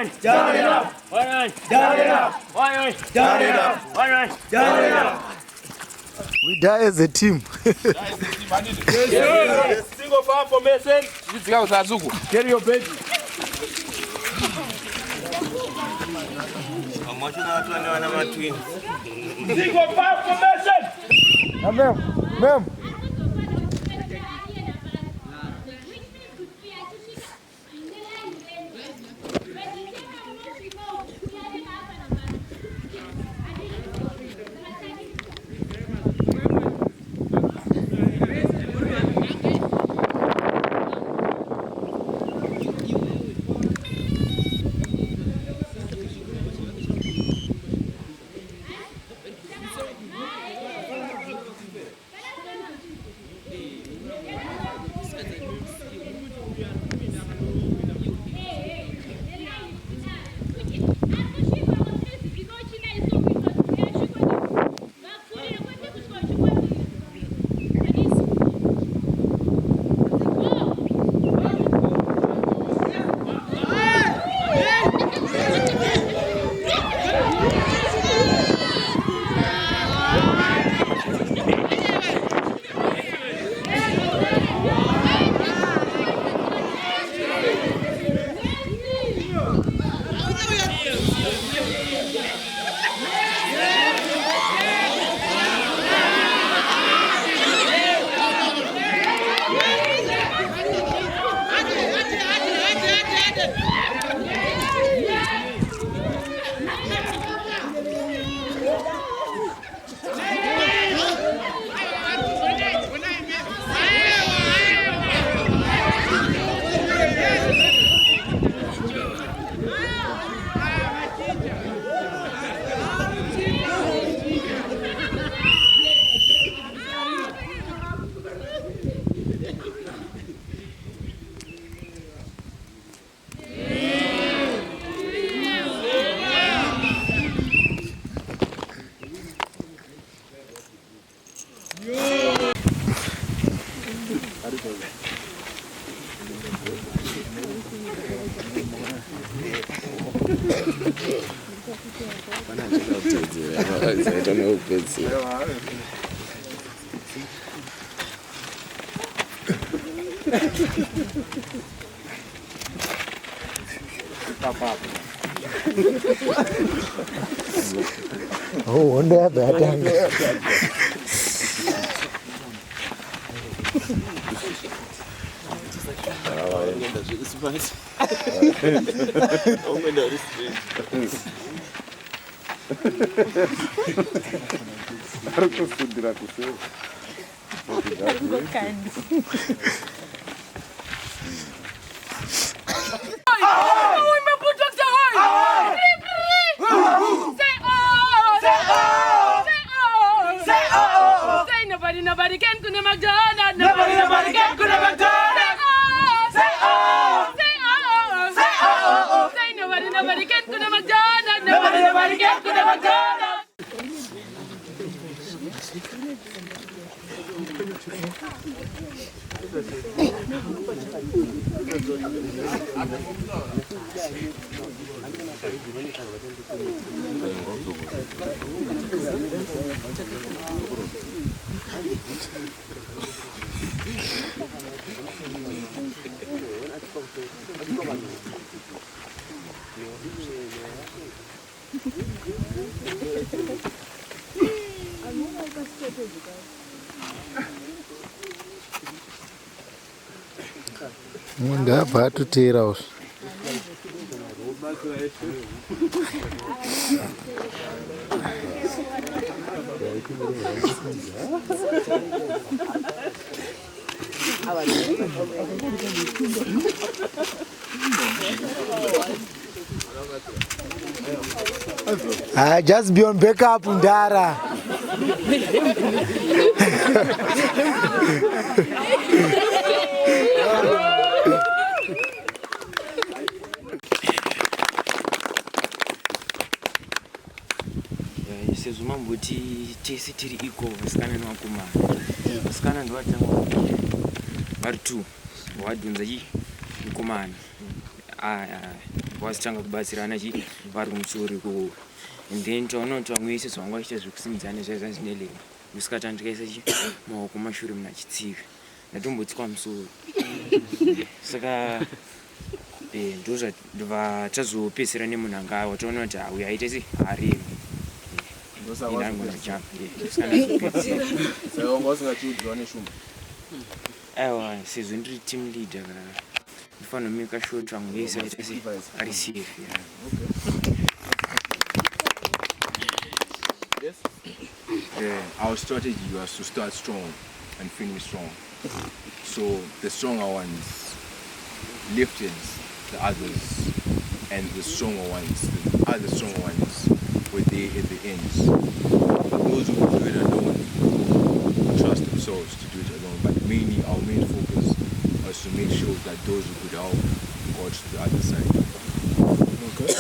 We die as a team. Single power formation. Get your baby. Single power formation. Ma'am. Oh, wonder that. Nobody can go to McDonald's. Nobody can go to McDonald's. Say oh. Say oh. Say oh. Say nobody can go to McDonald's. Nobody can go to McDonald's. Munga batu tiraus. Just be on backup, Ndara. Mambo tesi tiri iko vasikana nevakomana. Vasikana ndo vatanga vari 2 vadhunza mukomana. wasitanga kubatsirana vari kumusoro ikoko. And then taunoti vamwe vese zvanga vachiita zvekusimudzana zvaiva zvinelei usikati ndikaisa maoko mashure muna chitsika ndatombotsika musoro. Saka ndo vatazopedzisira nemunhu anga wataona kuti uyu aite sei aremi. Aiwa sezvo ndiri team leader ndifanira kumeka sure kuti vamwe vese vaite sei ari safe. Our strategy was to start strong and finish strong. So the stronger ones lifted the others, and the other stronger ones were there at the ends. But those who could do it alone trust themselves to do it alone. But mainly our main focus was to make sure that those who could help got to the other side. Okay.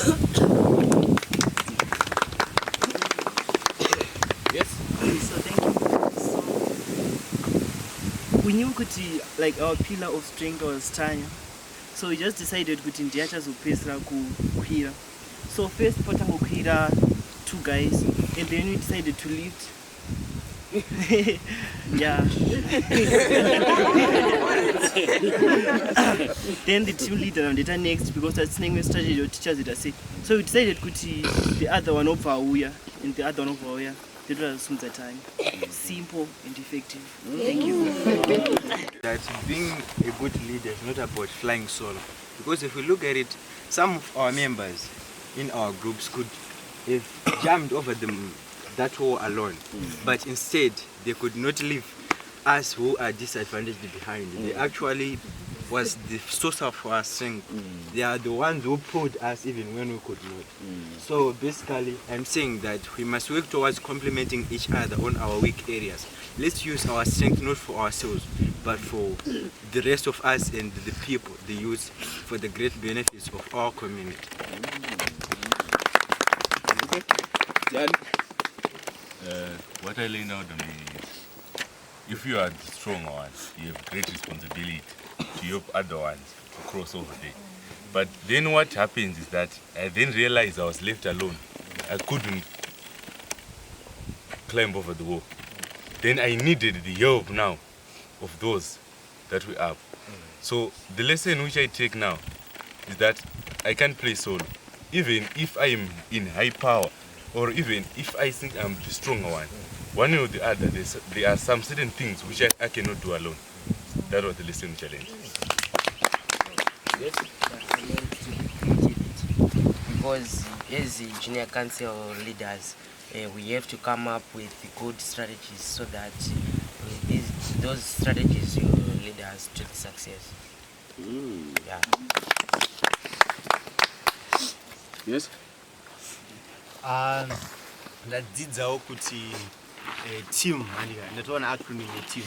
Yes. So thank you. So we knew kuti like our pillar of strength was Tanya. So we just decided kuti ndiachazopesera kukwira. So first patango kwira 2 guys and then we decided to lift. Yeah. Then the team leader and data next because that's the strategy of teachers that say. So we decided kuti the other one of Auya and the other one of Auya. That was some time. Simple and effective. Thank you. That being a good leader is not about flying solo. Because if we look at it, some of our members in our groups could have jumped over that wall alone. But instead, they could not leave us who are disadvantaged behind. They actually was the source of our strength. They are the ones who pulled us even when we could not. So basically, I'm saying that we must work towards complementing each other on our weak areas. Let's use our strength not for ourselves, but for the rest of us and the people, the youth, for the great benefits of our community. What I learned out of me is, if you are the strong ones, you have great responsibility to help other ones to cross over there. But then what happens is that I then realized I was left alone. I couldn't climb over the wall. Then I needed the help now of those that were up. So the lesson which I take now is that I can't play solo. Even if I am in high power, or even if I think I'm the stronger one way or the other, there are some certain things which I cannot do alone. That was the lesson challenge. Yes. Because as the junior council leaders, we have to come up with good strategies so that those strategies will lead us to the success. Yeah. Yes. Ndadzidzawo kuti team ndatoona acronym ya team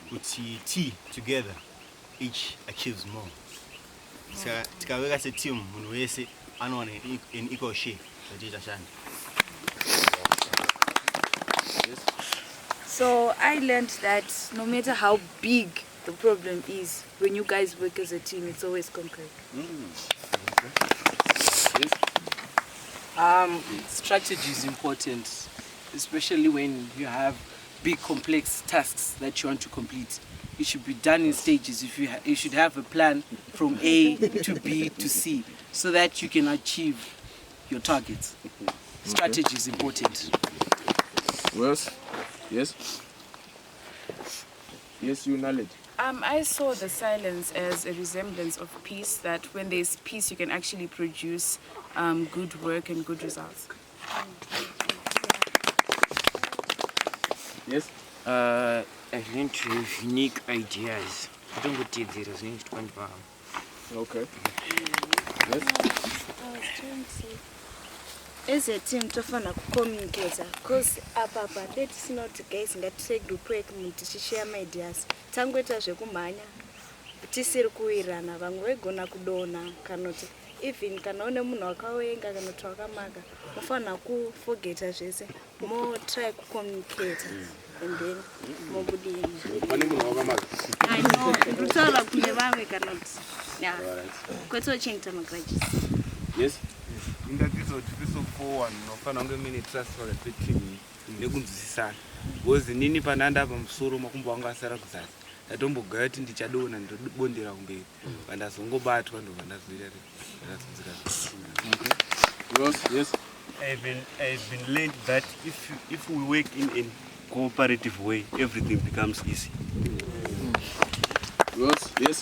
kuti T together each achieves more. Saka tikaweka se team munhu wese anowana an equal share zvachiita shanda. So I learned that no matter how big the problem is, when you guys work as a team, it's always conquered. Strategy is important, especially when you have big complex tasks that you want to complete. It should be done in stages. You should have a plan from A to B to C so that you can achieve your targets. Strategy is important. Yes. Yes. Yes, you knowledge. I saw the silence as a resemblance of peace, that when there's peace, you can actually produce good work and good results. Yes? I learned to have unique ideas. I don't go take there as next one. Okay. Yes? As a team tofana communicate because apapa let's not guys ngatise group work share my ideas tangweta zvekumhanya tisiri kuwirana vamwe vegona kudona kanoti even kana one munhu wakawenga kana kuti wakamaka mufana kuforgeta zvese mo try kucommunicate and then mobudini pane munhu wakamaka I know kutaura kune vamwe kana kuti yeah kwetso chengeta magrudges Yes. Ingadzizoti piso 4-1 unofana kunge mine trust pakati peteam nekunzwisisana. Because nini pananda pamusoro makumbo anga asara kuzasi. Ndatombogaya kuti ndichadona ndobondera kumberi. Pandazongobatwa ndo pandazoita Yes. I've been learned that if we work in a cooperative way, everything becomes easy. Yes.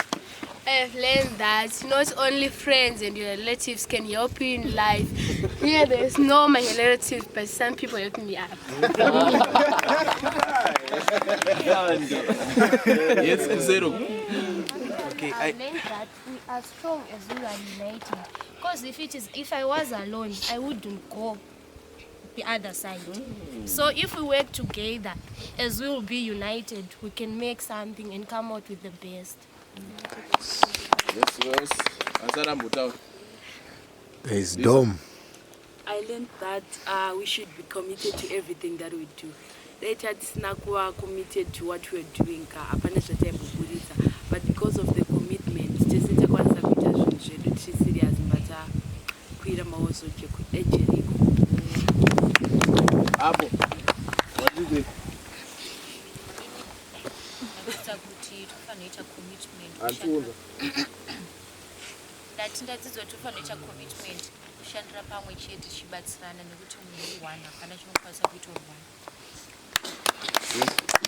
I have learned that not only friends and your relatives can help you in life. Here there's no my relatives, but some people help me up. Yes, Zero. Okay, I learned that we are strong as we are united. Because if I was alone, I wouldn't go the other side. So if we work together, as we will be united, we can make something and come out with the best. Yes. Answer Mbutao. There's Dom. I learned that we should be committed to everything that we do. Later, it's not committed to what we're doing, but because of the commitment, just serious, but Abo. What do you think? Ndatizotofanira commitment kushandira pamwe chete tichibatsirana nekuti munhu one hapana chinokwanisa kuita one.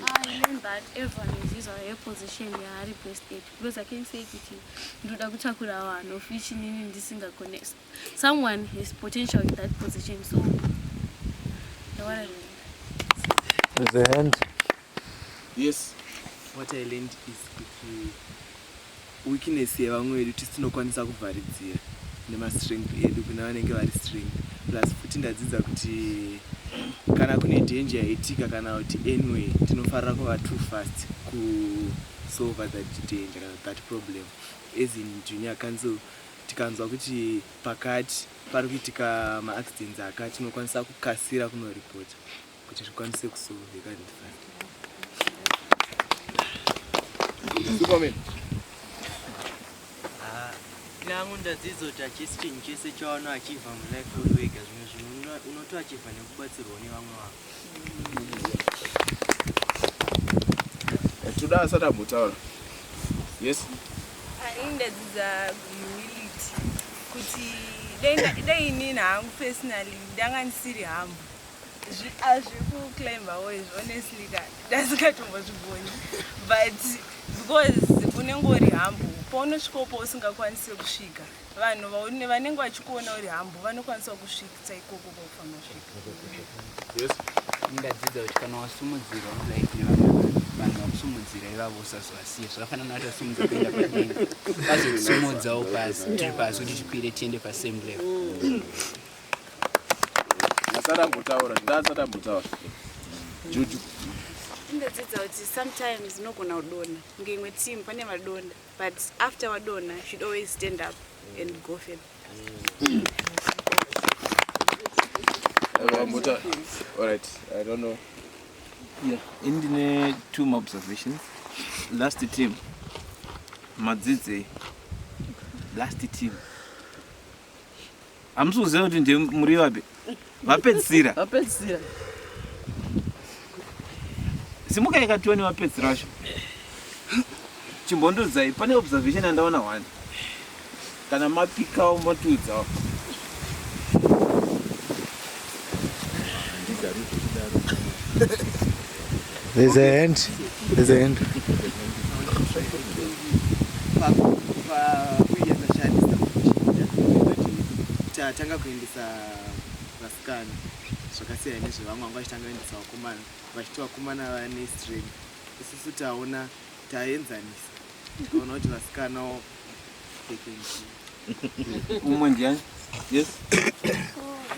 I learned that everyone is in a position yaari best at, because I can say kuti ndoda kutakura vanhu of which inini ndisingagone. Someone has potential in that position, so I want to There's a hand. Yes. What I learned is kuti weakness yevamwe vedu tisinokwanisa kuvharidzira nemastrength edu kuna vanenge vari strength. Plus futi ndadzidza kuti kana kune danger yaitika kana kuti anyway tinofarira kuva too fast kusolve that danger kana that problem. As in junior council tikanzwa kuti pakati pari kuitika maaccidents akati tinokwanisa kukasira kunoripota kuti zvikwanise kusolveka fast. Superman. nangu ndadzizoti achisi chinhu chese chawana achivha mulife wedu wega zvimwe unotoachivha nekubatsirwa nevamwe vako. Toda asati ambutaura. Yes. Ndadzidza humility kuti dai inini hangu personally ndanga ndisiri hambo hazvi kuclaimbawo izvo honestly ndasingatombozviboni, but because unenge uri hambo paunosvikapo usingakwanisi kusvika vanhu vanenge vachikuona uri hambo vanokwanisa kusvika ikoko kwaufana kusvika. Yes. Ndadzidza kuti kana wasumudzirwa mulife nevamwe vanhu vakusumudzira ivavo usazovasiya zvakafanana natasumudza kuenda padenga vazotisumudzawo pasi tiri pasi kuti tikwire tiende pasame level. Asati ambutaura. Ndasati ambutaura. Juju. Ndadzidza kuti sometimes unogona kudonha kunge imwe team pane vadonha, but after wadonha you should always stand up and go further. Alright, I don't know. Yeah, in two more observations. Last team, Madzidze. Last team. I'm so zealous in the Muriabe. Vapedzira. Simuka yakatoni vapedzira sho. Chimbondo zai pane observation andaona one. Kana mapika umotudza. There's a hand. There's a hand. Tatanga kuendesa vasikana zvakasiyana nezvevamwe vanga vachitanga kuendesa vakomana vachiti vakomana vane strength. Isusu taona taenzanisa tikaona kuti vasikanawo umwe ndiani? Yes.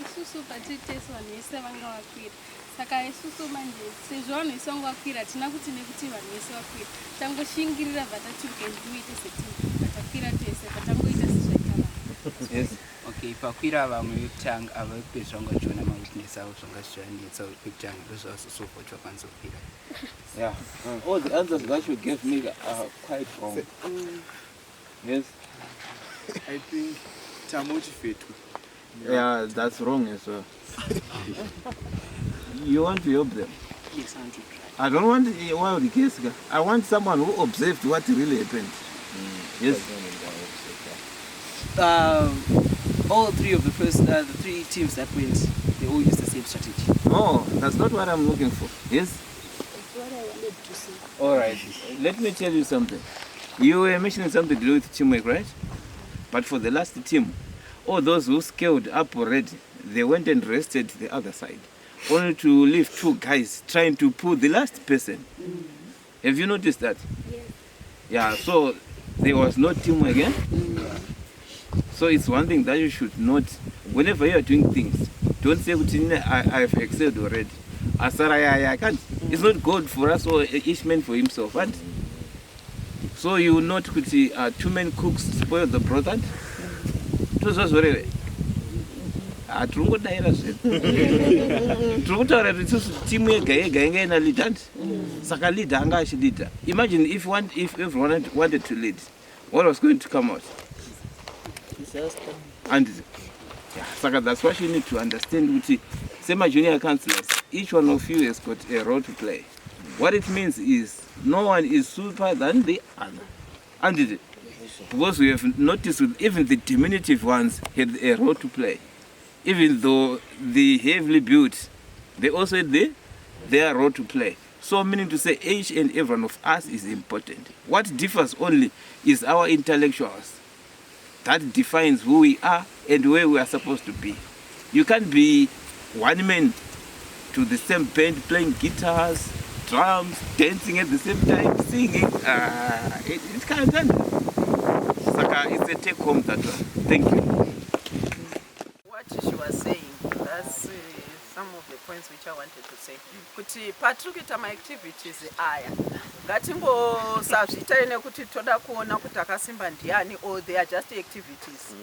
Isusu patiteswa nese vanga vakwira. Saka isusu manje sezvo vanhu vese vanga vakwira tina kuti nekuti vanhu vese vakwira tangoshingirira vatati ukendiuite seti vatakwira tese patangoita sezvaita vanhu. Yes. Okay, pakwira vamwe vekutanga ava vekupedzisira vanga vachiona mawitness avo zvanga zvichivanetsa vekutanga ndozvavazosolva kuti vakwanisa kukwira. Yeah. All the answers that you gave me are quite wrong. Yes. I think Yeah, that's wrong as well. You want to help them? Yes, I want to try. I don't want a wild case. I want someone who observed what really happened. Yes. All three of the three teams that went, they all used the same strategy. No, that's not what I'm looking for. Yes? That's what I wanted to say. All right. Let me tell you something. You were mentioning something to do with teamwork, right? But for the last team, all those who scaled up already, they went and rested the other side. Only to leave 2 guys trying to pull the last person. Have you noticed that? Yes. Yeah, so there was no teamwork again. So it's one thing that you should not, whenever you are doing things, don't say, I've excelled already. I can't. It's not good for us or each man for himself. Right? So you will not could see 2 men cooks spoil the product. It was just very. Turikutaura kuti timu yega inga ina lead saka leader anga achilida. Imagine if everyone wanted to lead, what was going to come out? Disaster. And yeah, saka that's what you need to understand. Same junior councillors, each one of you has got a role to play. What it means is no one is super than the other. And because we have noticed with even the diminutive ones had a role to play. Even though the heavily built, they also had their role to play. So meaning to say each and every one of us is important. What differs only is our intellectuals. That defines who we are and where we are supposed to be. You can't be one man to the same band playing guitars, drums, dancing at the same time, singing. It can't happen. Saka, it's a take home that one. Thank you. What she was saying, that's some of the points which I wanted to say. Kuti patrikuita my activities aya. Ngatimbosazviita nekuti toda kuona kuti akasimba ndiani or they are just activities.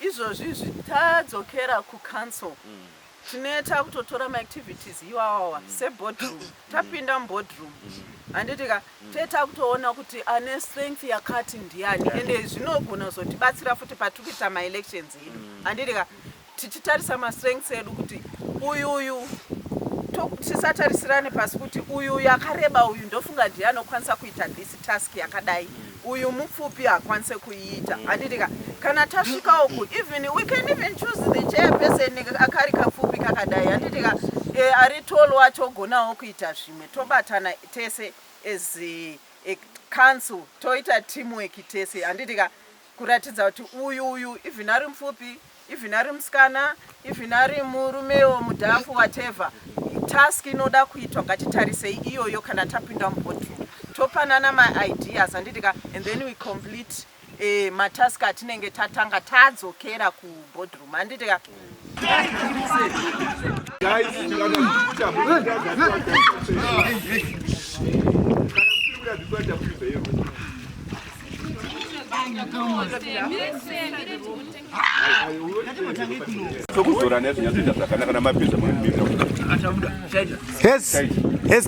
Izvozvi zvitadzokera kucouncil. Tinoita kutotora ma-activities iwawa seboardroom tapinda muboardroom handitika toita kutoona kuti ane strength yakati ndiani ende zvinogona kuzotibatsira futi patikuita ma-elections edu handitika tichitarisa ma-strengths edu kuti uyu tisatarisirane pasi kuti uyu yakareba uyu ndofunga ndiye anokwanisa kuita this task yakadai uyu mupfupi akwanise kuiita handitika kana tasvika uku even we can even choose the chairperson akari kapfupi kakadai handitika ari tall wacho ogonawo kuita zvimwe tobatana tese as a council toita teamwork tese handitika kuratidza kuti uyu even ari mupfupi even ari musikana even ari murume mudhafu whatever task inoda kuitwa ngatitarisei iyoyo kana tapinda muboardroom topanana ma-ideas handitika and then we complete matask atinenge tatanga tadzokera kuboardroom handitika Yes,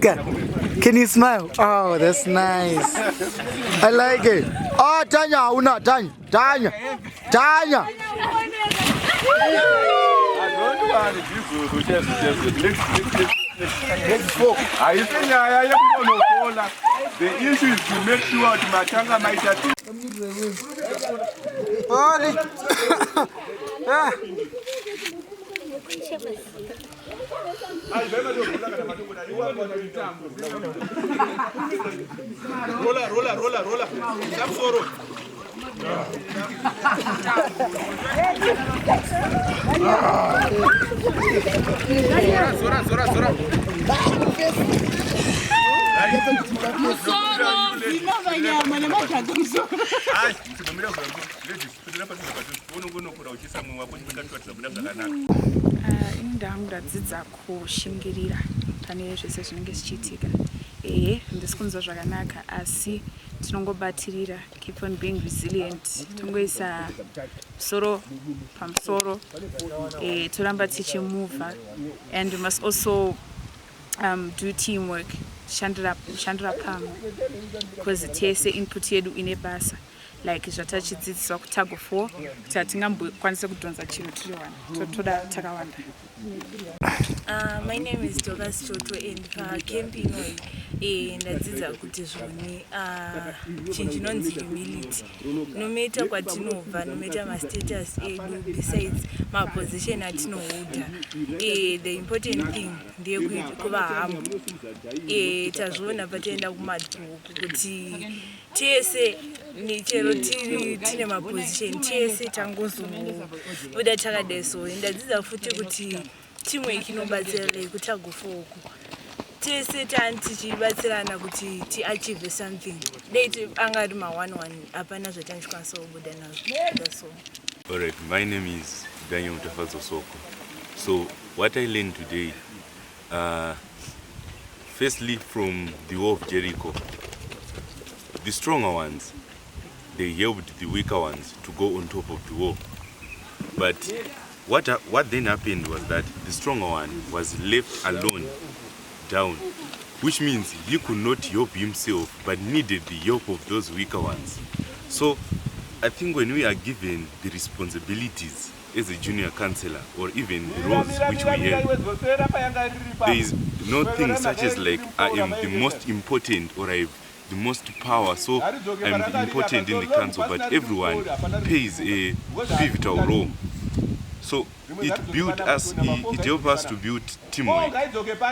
can you smile? Oh, that's nice. I like it. Oh, Tanya, Tanya. The issue is to make sure to matanga maita. Rola. Stop sorrow. Zora. Ini ndangadzidza kushingirira pane zvese zvinenge zvichiitika. Ndisi kunzwa zvakanaka asi tinongobatirira, keep on being resilient, tongoisa musoro pamusoro, toramba tichimuvha, and we must also do teamwork, shandira pamwe, because tese input yedu ine basa. like zvatachidzidziswa kutag of war kuti hatingambokwanisa kudhonza chinhu tiri wana toda takawanda. My name is Douglas Choto and pacamp inoi ndadzidza kuti zvoni chinhu chinonzi humility. No matter kwatinobva, no matter mastatus edu, besides maposition atinoholda, the important thing ndeyekuva humble. Tazviona pataenda kumadhuku kuti tese chero tine maposition tese tangozobuda takadai so. Ndadzidza futi kuti teamwork inobatsira kutag of war uku tese tichibatsirana kuti tiachieve something. Date angari ma-1-1 hapana zvatanchikwanisa kubuda nazvo. That's all. Alright, my name is Daniel Mutafazo Soko. So what I learned today, firstly from the War of Jericho, the stronger ones, they helped the weaker ones to go on top of the war. But what then happened was that the stronger one was left alone down, which means he could not help himself but needed the help of those weaker ones. So I think when we are given the responsibilities as a junior councillor or even the roles which we have, there is no thing such as like I am the most important or I have the most power, so I'm important in the council, but everyone plays a pivotal role. So it built us, it helped us to build teamwork.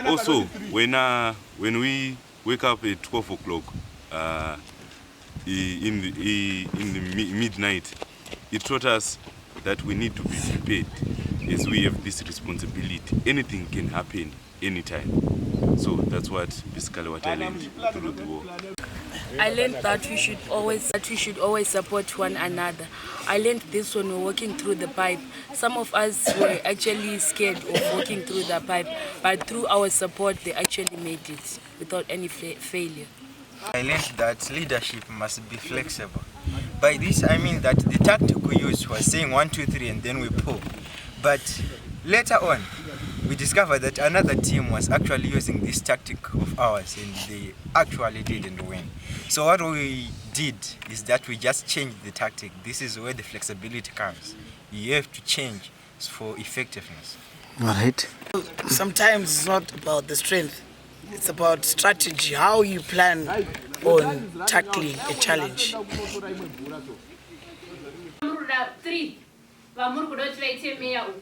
Also, when we wake up at 12 o'clock in the midnight, it taught us that we need to be prepared as we have this responsibility. Anything can happen anytime. So that's basically what I learned through the war. I learned that we should always support one another. I learned this when we were walking through the pipe. Some of us were actually scared of walking through the pipe, but through our support, they actually made it without any failure. I learned that leadership must be flexible. By this, I mean that the tactic we used was saying 1, 2, 3, and then we pull. But later on, we discovered that another team was actually using this tactic of ours, and they actually didn't win. So what we did is that we just changed the tactic. This is where the flexibility comes. You have to change for effectiveness. All right. Sometimes it's not about the strength. It's about strategy, how you plan on tackling a challenge. 3 vamuri kuda kuti vaite meya uku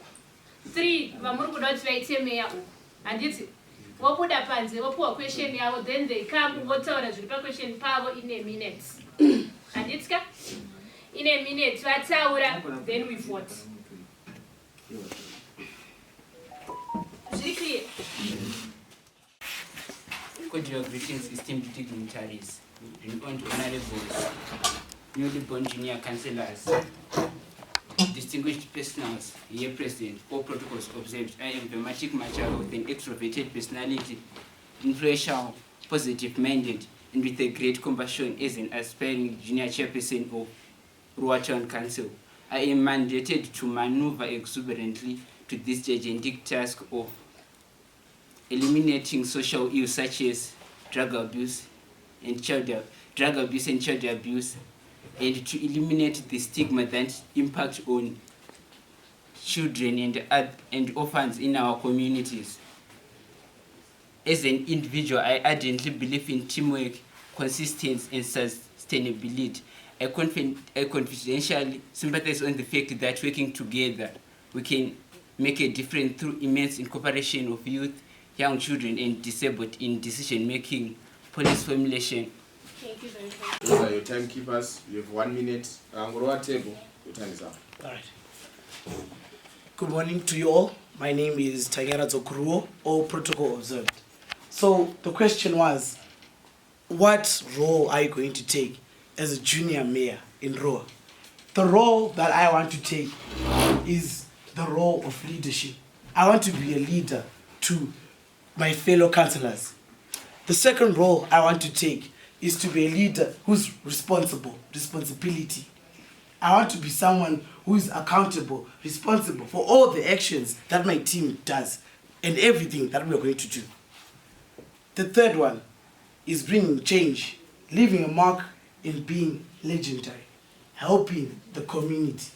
3 vamuri kuda kuti vaite meya uku handiti vobuda panze vopiwa question yavo then they come votaura zviri paquestion pavo in a minute handiti ka in a minute vataura then we vote zviri clear. Cordial greetings, esteemed dignitaries, renowned honorables, newly born junior councillors, distinguished personals, here present, all protocols observed. I am Vematic Macharo with an extroverted personality, influential, positive-minded, and with a great compassion as an aspiring junior chairperson of Ruwa Junior Council. I am mandated to maneuver exuberantly to this gigantic task of eliminating social ills such as drug abuse and child abuse, and to eliminate the stigma that impact on children and orphans in our communities. As an individual, I ardently believe in teamwork, consistency, and sustainability. I confidentially sympathize on the fact that working together, we can make a difference through immense incorporation of youth, young children, and disabled in decision-making, policy formulation. Thank you very much. Those are your timekeepers. You have 1 minute. Ruwa table. Your time is up. All right. Good morning to you all. My name is Tanyara Zokuruo, all protocol observed. So the question was, what role are you going to take as a junior mayor in Ruwa? The role that I want to take is the role of leadership. I want to be a leader to my fellow councillors. The second role I want to take is to be a leader who's responsibility. I want to be someone who is accountable, responsible for all the actions that my team does and everything that we are going to do. The third one is bringing change, leaving a mark and being legendary. helping the community.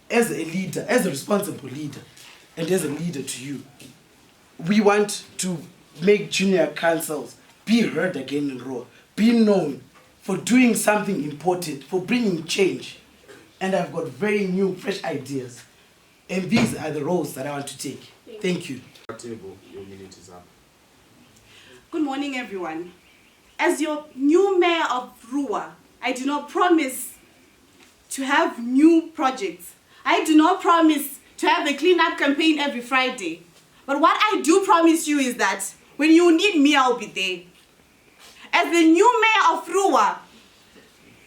As a leader, as a responsible leader, and as a leader to you, we want to make junior councils be heard again in Ruwa, be known for doing something important, for bringing change. And I've got very new, fresh ideas. And these are the roles that I want to take. Thank you. Your minute is up. Good morning, everyone. As your new mayor of Ruwa, I do not promise to have new projects. I do not promise to have a cleanup campaign every Friday. But what I do promise you is that when you need me, I'll be there. As the new mayor of Ruwa,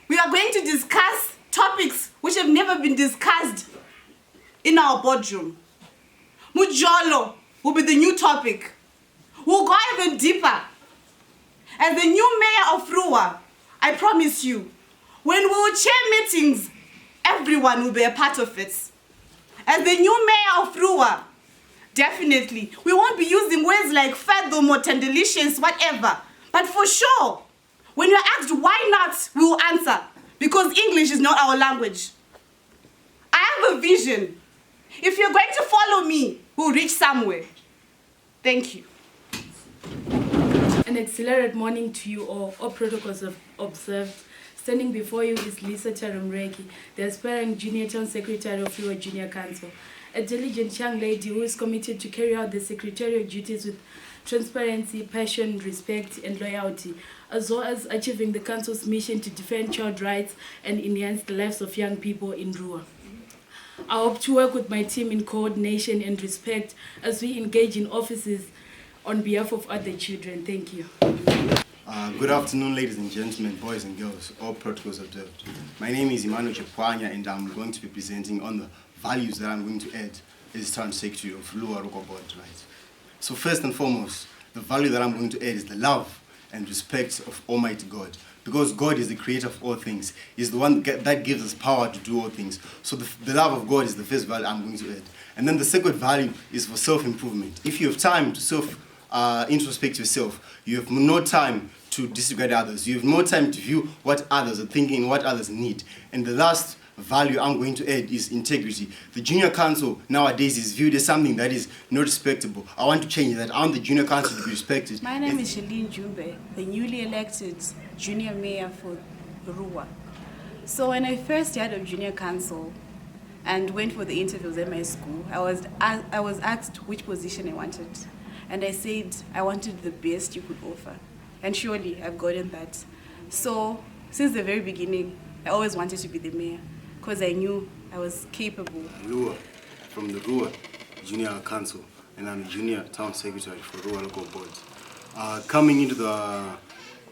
we are going to discuss topics which have never been discussed in our boardroom. Mujolo will be the new topic. We'll go even deeper. As the new mayor of Ruwa, I promise you, when we will chair meetings, everyone will be a part of it. As the new mayor of Ruwa, definitely, we won't be using words like fathom or delicious, whatever. But for sure, when you're asked why not, we will answer. Because English is not our language. I have a vision. If you're going to follow me, we'll reach somewhere. Thank you. An accelerated morning to you all protocols observed. Standing before you is Lisa Tarumreki, the aspiring Junior Town Secretary of Ruwa Junior Council, a diligent young lady who is committed to carry out the secretarial duties with transparency, passion, respect, and loyalty, as well as achieving the Council's mission to defend child rights and enhance the lives of young people in Ruwa. I hope to work with my team in coordination and respect as we engage in offices on behalf of other children. Thank you. Good afternoon, ladies and gentlemen, boys and girls, all protocols observed. My name is Emmanuel Chepwanya, and I'm going to be presenting on the values that I'm going to add as Town Secretary of Ruwa Local Board. Right? So first and foremost, the value that I'm going to add is the love and respect of Almighty God. Because God is the creator of all things. He's the one that gives us power to do all things. So the love of God is the first value I'm going to add. And then the second value is for self-improvement. If you have time to introspect yourself, you have no time to disregard others. You have no time to view what others are thinking, what others need. And the last value I'm going to add is integrity. The Junior Council nowadays is viewed as something that is not respectable. I want to change that. I want the Junior Council to be respected. My name is Shalene Jumbe, the newly elected Junior Mayor for Ruwa. So when I first heard of Junior Council and went for the interviews at my school, I was asked which position I wanted. And I said I wanted the best you could offer. And surely I've gotten that. So since the very beginning, I always wanted to be the mayor because I knew I was capable. Ruwa, from the Ruwa Junior Council, and I'm the Junior Town Secretary for Ruwa Local Board. Coming into the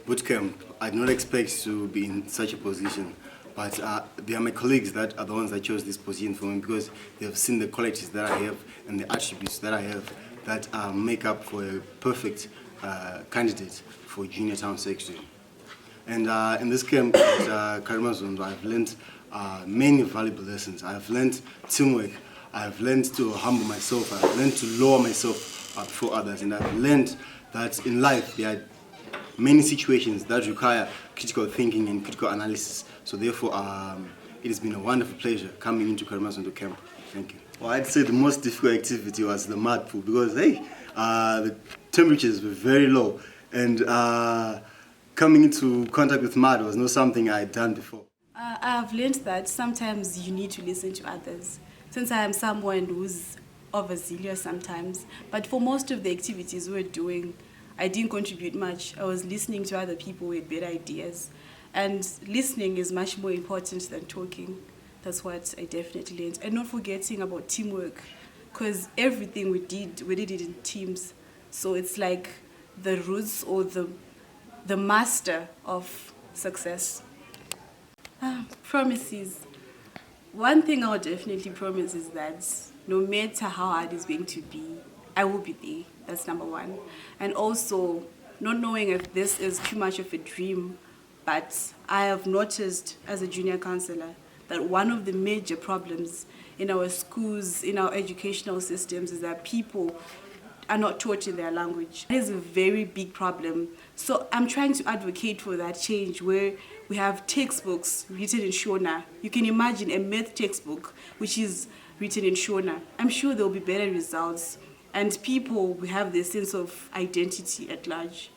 boot camp, I did not expect to be in such a position, but they are my colleagues that are the ones that chose this position for me because they have seen the qualities that I have and the attributes that I have that make up for a perfect candidate for Junior Town Secretary. And in this camp at Karimazundu, I've learned many valuable lessons. I've learned teamwork. I've learned to humble myself. I've learned to lower myself before others. And I've learned that in life there are many situations that require critical thinking and critical analysis. So therefore, it has been a wonderful pleasure coming into Karimazundu camp. Thank you. Well, I'd say the most difficult activity was the mud pool because, hey, the temperatures were very low. And coming into contact with mud was not something I had done before. I've learned that sometimes you need to listen to others. Since I am someone who's overzealous sometimes, but for most of the activities we're doing, I didn't contribute much. I was listening to other people with better ideas. And listening is much more important than talking. That's what I definitely learned. And not forgetting about teamwork, because everything we did it in teams. So it's like the roots or the master of success. Promises. One thing I would definitely promise is that no matter how hard it's going to be, I will be there. That's number one. And also, not knowing if this is too much of a dream, but I have noticed as a junior councillor that one of the major problems in our schools, in our educational systems, is that people are not taught in their language. It is a very big problem. So I'm trying to advocate for that change where we have textbooks written in Shona. You can imagine a math textbook which is written in Shona. I'm sure there will be better results and people will have their sense of identity at large.